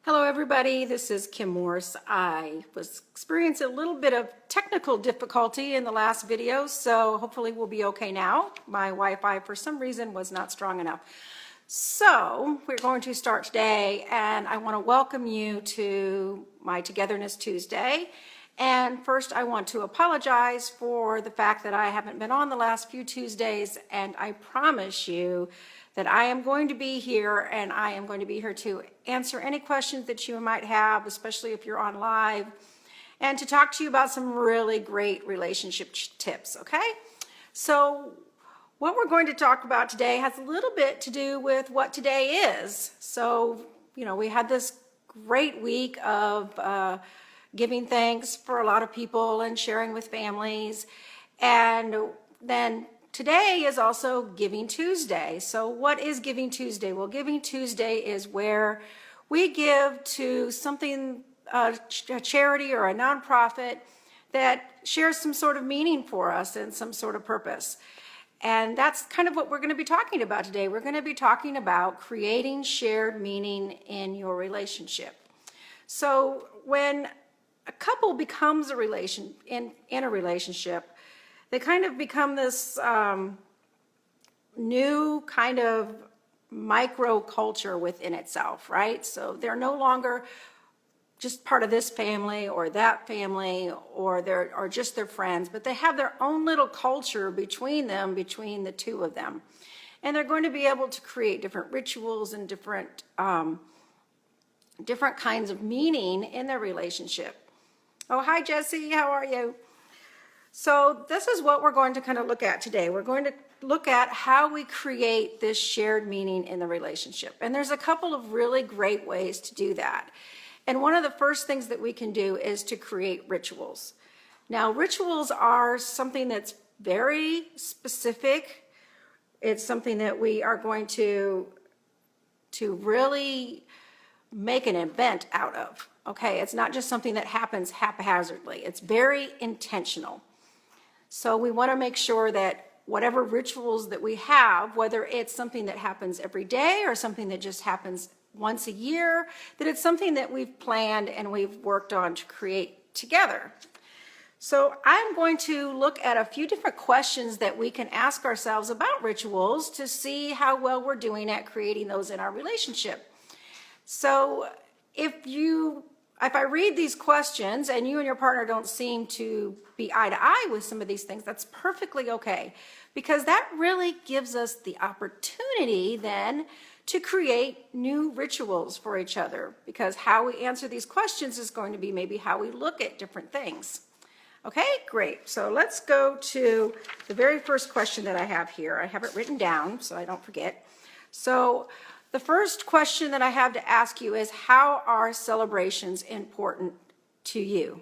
Hello everybody, this is Kim Morse. I was experiencing a little bit of technical difficulty in the last video, so hopefully we'll be okay now. My Wi-Fi for some reason was not strong enough. So we're going to start today, and I want to welcome you to my Togetherness Tuesday. And first I want to apologize for the fact that I haven't been on the last few Tuesdays, and I promise you that I am going to be here, and I am going to be here to answer any questions that you might have, especially if you're on live, and to talk to you about some really great relationship tips, okay? So what we're going to talk about today has a little bit to do with what today is. So, we had this great week of giving thanks for a lot of people and sharing with families, and then today is also Giving Tuesday. So what is Giving Tuesday? Well, Giving Tuesday is where we give to something, a charity or a nonprofit that shares some sort of meaning for us and some sort of purpose. And that's kind of what we're going to be talking about today. We're going to be talking about creating shared meaning in your relationship. So when a couple becomes a in a relationship, they kind of become this new kind of micro culture within itself, right? So they're no longer just part of this family or that family, or just their friends, but they have their own little culture between them, between the two of them. And they're going to be able to create different rituals and different kinds of meaning in their relationship. Oh, hi, Jesse, how are you? So this is what we're going to kind of look at today. We're going to look at how we create this shared meaning in the relationship. And there's a couple of really great ways to do that. And one of the first things that we can do is to create rituals. Now, rituals are something that's very specific. It's something that we are going to really make an event out of. Okay, it's not just something that happens haphazardly. It's very intentional. So we want to make sure that whatever rituals that we have, whether it's something that happens every day or something that just happens once a year, that it's something that we've planned and we've worked on to create together. So I'm going to look at a few different questions that we can ask ourselves about rituals to see how well we're doing at creating those in our relationship. So if I read these questions and you and your partner don't seem to be eye to eye with some of these things, that's perfectly okay, because that really gives us the opportunity then to create new rituals for each other, because how we answer these questions is going to be maybe how we look at different things. Okay, great. So let's go to the very first question that I have here. I have it written down so I don't forget. So the first question that I have to ask you is, how are celebrations important to you?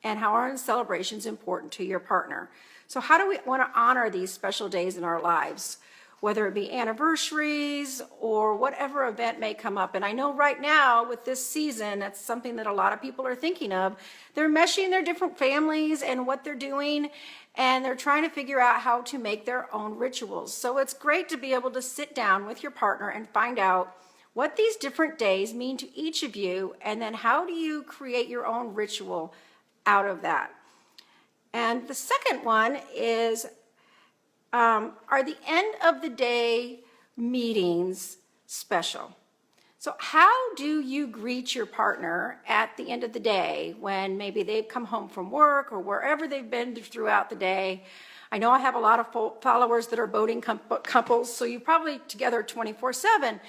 And how are celebrations important to your partner? So how do we want to honor these special days in our lives, whether it be anniversaries or whatever event may come up? And I know right now with this season, that's something that a lot of people are thinking of. They're meshing their different families and what they're doing, and they're trying to figure out how to make their own rituals. So it's great to be able to sit down with your partner and find out what these different days mean to each of you, and then how do you create your own ritual out of that. And the second one is, are the end of the day meetings special? So how do you greet your partner at the end of the day when maybe they've come home from work or wherever they've been throughout the day? I know I have a lot of followers that are boating couples, so you're probably together 24/7,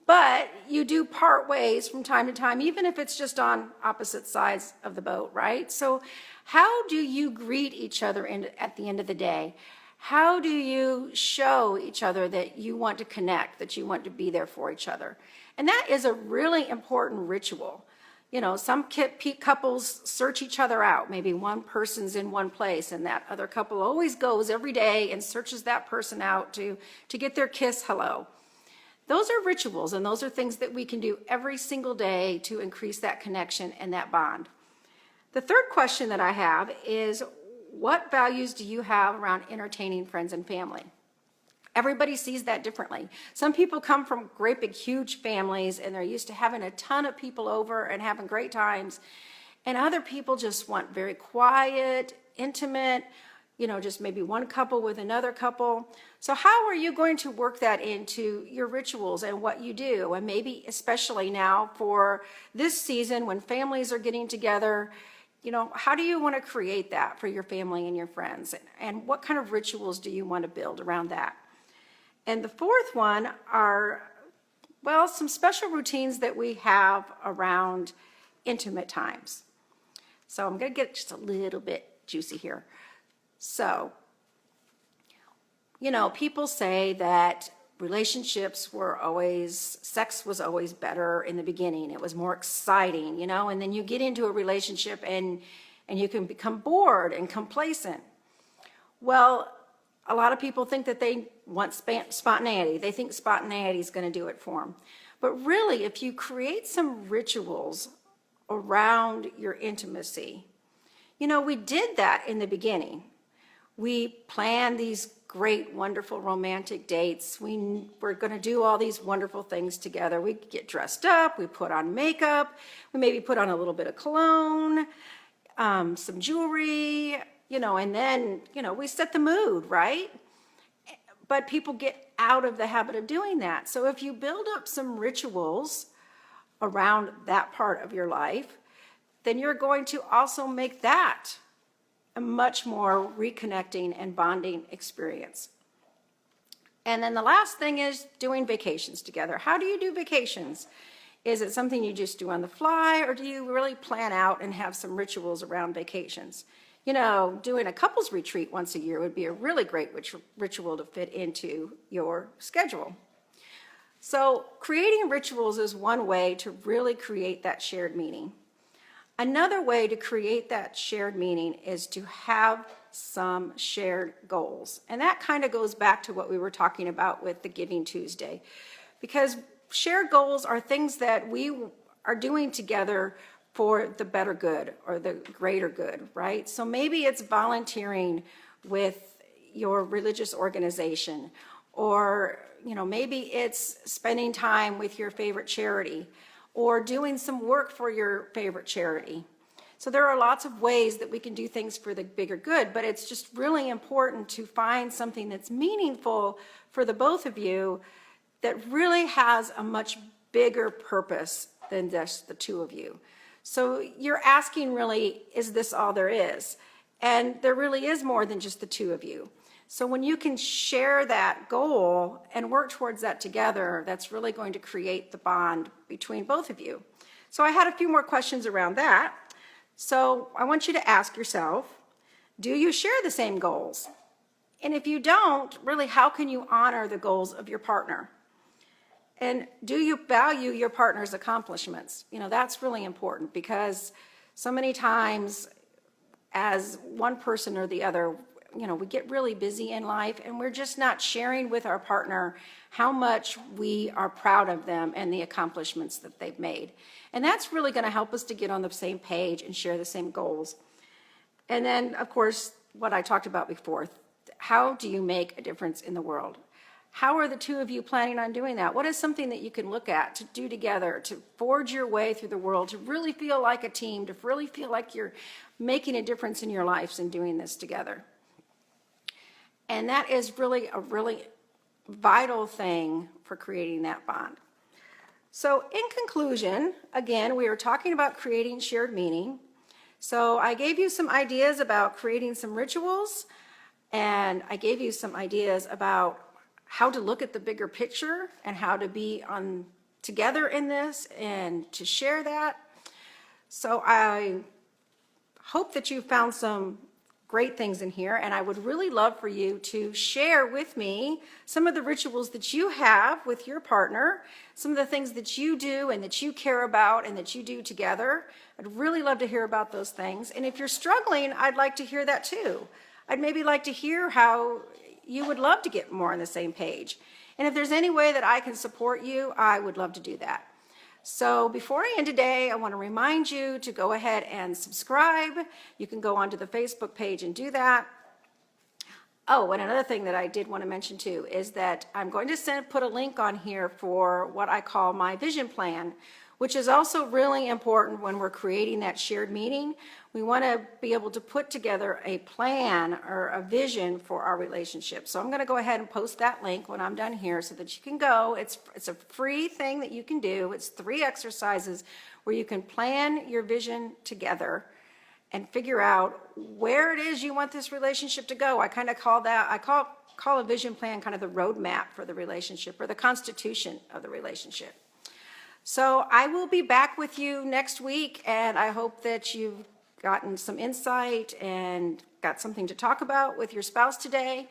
but you do part ways from time to time, even if it's just on opposite sides of the boat, right? So how do you greet each other at the end of the day? How do you show each other that you want to connect, that you want to be there for each other? And that is a really important ritual. Some couples search each other out. Maybe one person's in one place and that other couple always goes every day and searches that person out to get their kiss hello. Those are rituals, and those are things that we can do every single day to increase that connection and that bond. The third question that I have is, what values do you have around entertaining friends and family? Everybody sees that differently. Some people come from great big huge families and they're used to having a ton of people over and having great times. And other people just want very quiet, intimate, just maybe one couple with another couple. So how are you going to work that into your rituals and what you do? And maybe especially now for this season when families are getting together, how do you want to create that for your family and your friends? And what kind of rituals do you want to build around that? And the fourth one are, some special routines that we have around intimate times. So I'm going to get just a little bit juicy here. So, people say that sex was always better in the beginning. It was more exciting, and then you get into a relationship and you can become bored and complacent. Well, a lot of people think that they want spontaneity. They think spontaneity is going to do it for them. But really, if you create some rituals around your intimacy, we did that in the beginning. We planned these great, wonderful romantic dates. We're going to do all these wonderful things together. We get dressed up, we put on makeup, we maybe put on a little bit of cologne, some jewelry, and then, we set the mood, right? But people get out of the habit of doing that. So if you build up some rituals around that part of your life, then you're going to also make that a much more reconnecting and bonding experience. And then the last thing is doing vacations together. How do you do vacations? Is it something you just do on the fly, or do you really plan out and have some rituals around vacations? Doing a couples retreat once a year would be a really great ritual to fit into your schedule. So creating rituals is one way to really create that shared meaning. Another way to create that shared meaning is to have some shared goals. And that kind of goes back to what we were talking about with the Giving Tuesday. Because shared goals are things that we are doing together for the better good or the greater good, right? So maybe it's volunteering with your religious organization, or maybe it's spending time with your favorite charity, or doing some work for your favorite charity. So there are lots of ways that we can do things for the bigger good, but it's just really important to find something that's meaningful for the both of you that really has a much bigger purpose than just the two of you. So you're asking really, is this all there is? And there really is more than just the two of you. So when you can share that goal and work towards that together, that's really going to create the bond between both of you. So I had a few more questions around that. So I want you to ask yourself, do you share the same goals? And if you don't, really, how can you honor the goals of your partner? And do you value your partner's accomplishments? That's really important, because so many times as one person or the other, we get really busy in life and we're just not sharing with our partner how much we are proud of them and the accomplishments that they've made. And that's really going to help us to get on the same page and share the same goals. And then, of course, what I talked about before, how do you make a difference in the world? How are the two of you planning on doing that? What is something that you can look at to do together, to forge your way through the world, to really feel like a team, to really feel like you're making a difference in your lives and doing this together? And that is really a really vital thing for creating that bond. So in conclusion, again, we are talking about creating shared meaning. So I gave you some ideas about creating some rituals, and I gave you some ideas about how to look at the bigger picture and how to be together in this and to share that. So I hope that you found some great things in here, and I would really love for you to share with me some of the rituals that you have with your partner, some of the things that you do and that you care about and that you do together. I'd really love to hear about those things. And if you're struggling, I'd like to hear that too. I'd maybe like to hear how you would love to get more on the same page. And if there's any way that I can support you, I would love to do that. So before I end today, I want to remind you to go ahead and subscribe. You can go onto the Facebook page and do that. Oh, and another thing that I did want to mention too is that I'm going to put a link on here for what I call my vision plan, which is also really important when we're creating that shared meeting. We want to be able to put together a plan or a vision for our relationship. So I'm going to go ahead and post that link when I'm done here so that you can go. It's a free thing that you can do. It's 3 exercises where you can plan your vision together and figure out where it is you want this relationship to go. I kind of call that, call a vision plan kind of the roadmap for the relationship or the constitution of the relationship. So I will be back with you next week, and I hope that you've gotten some insight and got something to talk about with your spouse today,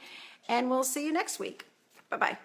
and we'll see you next week. Bye-bye.